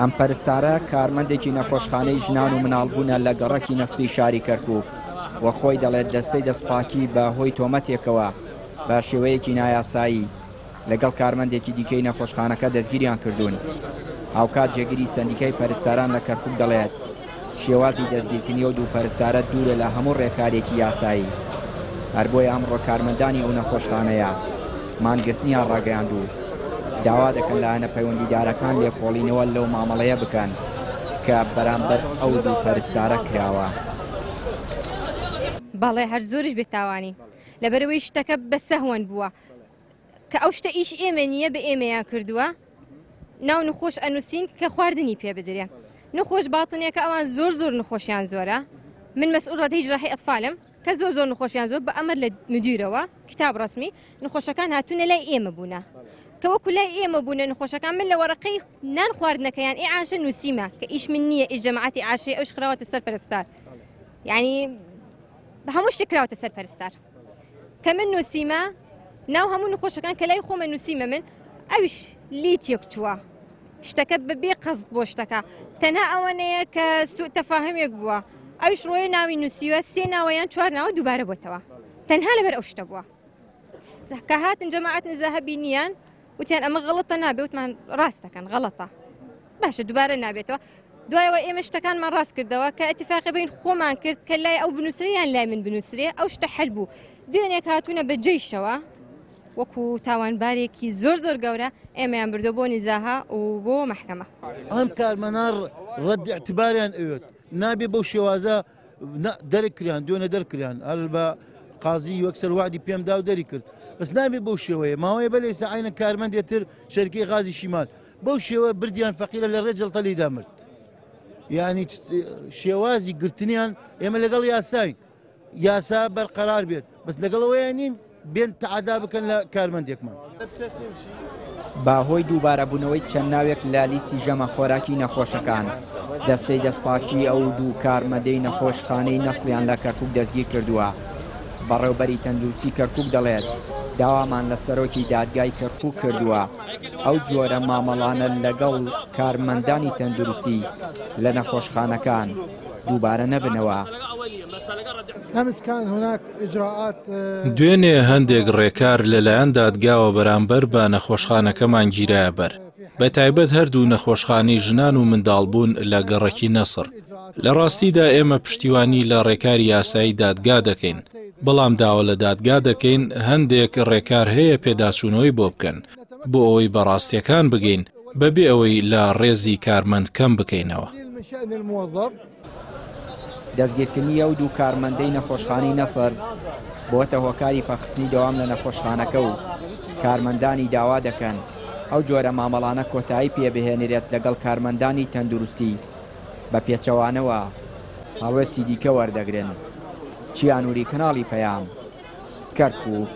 ئەم پەرستارە کارمەندێکی نەخۆشخانەی ژنان و مناڵبوونە لە گەڕەکی نەسری شاری کەرکووک و خۆی دەڵێت دەستەی دەستپاکی بە هۆی تۆمەتێکەوە بە شێوەیەکی نایاسایی لەگەڵ کارمەندێکی دیکەی نەخۆشخانەکە دەستگیریان کردوون. هاوکات جێگیری سەندیکای پەرستاران لە کەرکووک دەڵێت شێوازی دەستگیرکردنی و دوو پەرستارە دوورە لە هەموو ڕێکارێکی یاسایی. هەر بۆیە ئەمڕۆ کارمەندانی ئەو نەخۆشخانەیە مانگرتنیان ڕاگەیاندوو داوا دەکەن لایەنە پەیوەندیدارەکان لێکۆڵینەوە لەو مامەڵەیە بکەن کە بەرامبەر ئەو دوو پەرستارە کراوە. بەڵێ هەر زۆرش بێتاوانی لەبەرەوەی شتەکە بە سەهوەن بووە کە ئەو شتە ئیش ئێمە نییە بە ئێمەیان کردووە ناو نخۆش ئەنووسین کە خواردنی پێ بدرێ. نخۆش باڵتنێکە ئەوان زۆر نخۆشیان زۆرە. من مەسئول ڕادەی جراحی ئەطفالم کە زۆر نخۆشیان زۆر بە ئەمر لە مدیرەوە کتاب ڕسمی نخۆشەکان هاتوونە لای ئێمە بوونە کە وەکو لای ئێمە بوونە نخۆشەکان من لە وەرەقەی نان خواردنەکەیان ئیعاشە نووسیمە کە ئیش من نییە ئیش جەماعەتی عاشێ ئەوش خراوەتە سەر پەرستار یعنی هەموو شتێک کراوەتە سەر پەرستار کە من نووسیمە ناو هەموو نخۆشەکان کە لای خۆمە نووسیمە من ئەویش لیتێک چووە شتەکە بەبێ قەست بۆ شتەکە تەنها ئەوەنەیە کە سوء تەفاهمێک بووە ئەویش ڕۆیە ناوی نووسیوە 3 ناوەیان 4 ناوە دووبارە بۆتەوە تەنها لەبەر ئەو شتە بووە کە هاتن جەماعەت نزاهەبی نیان وتیان ئەمە غەڵەتە نابێ وتمان ڕاستەکەن غەڵەتە باشە دووبارە نابێتەوە دوایەوە ئێمە شتەکانمان ڕاست کردەوە کە ئەتیفاقی بین خۆمان کرد کە لای ئەو بنووسریان لای من بنووسرێ ئەو شتە حەل بوو دوێنێک هاتوونە بە جێیشەوە وەکو تاوانبارێکی زۆر گەورە ئێمەیان بردو بۆ نیزاها و بۆ مەحکەمە. ئەم کارمەنار ڕەد ئەعتیباریان ئەوێت نابێ بەو شێوازە دەرکریان دوێنە دەرکریان هەر بە قازی وەکسەر وعدی پێمدا و دەری کرد بەس نابێ بەو شێوەیە ماوەیە بەلێ سەعینە کارمەندێتر شەرکەی غازی شیمال بەو شێوە بردیان فەقیرە لە ڕێ جەڵتەلیدا مرد یعنی شێوازی گرتنیان ئێمە لەگەڵ یاساین یاسا بەرقەرار بێت بەس لەگەڵەوەیان نین بێن تەعادا بکەن لە کارمەندێکمان. باهۆی دووبارەبوونەوەی چەند ناوێک لە لیستی ژەمە خۆراکی نەخۆشەکان دەستەی دەستپاکی ئەو دوو کارمەندەی نەخۆشخانەی نەسڵیان لە کەرکووک دەستگیر کردووە. بەڕێوبەری تەندروستی کەرکووک دەڵێت داوامان لە سەرۆکی دادگای کەرکووک کردووە ئەو جۆرە مامەڵانە لەگەڵ کارمەندانی تەندروستی لە نەخۆشخانەکان دووبارە نەبنەوە. دوێنێ هەندێک ڕێکار لەلایەن دادگاوە بەرامبەر بە نەخۆشخانەکەمان گیرایە بەر بە تایبەت هەردوو نەخۆشخانەی ژنان و منداڵبوون لە گەڕەکی نەسر. لە ڕاستیدا ئێمە پشتیوانی لە ڕێکاری یاسایی دادگا دەکەین بەڵام داوا لە دادگا دەکەین هەندێک ڕێکار هەیە پێداچوونەوەی بۆ بکەن بۆ ئەوەی بەڕاستیەکان بگەین بەبێ ئەوەی لە ڕێزی کارمەند کەم بکەینەوە. دەستگیرکردنی ئەو دوو کارمەندەی نەخۆشخانەی نەسر بۆتە هۆکاری پەخستنی دەوام لە نەخۆشخانەکە و کارمەندانی داوا دەکەن ئەو جۆرە مامەڵانە کۆتایی پێبهێنرێت لەگەڵ کارمەندانی تەندروستی بە پێچەوانەوە هەڵوێستی دیکە وەردەگرن. چیانوری کەناڵی پەیام کەرکووک.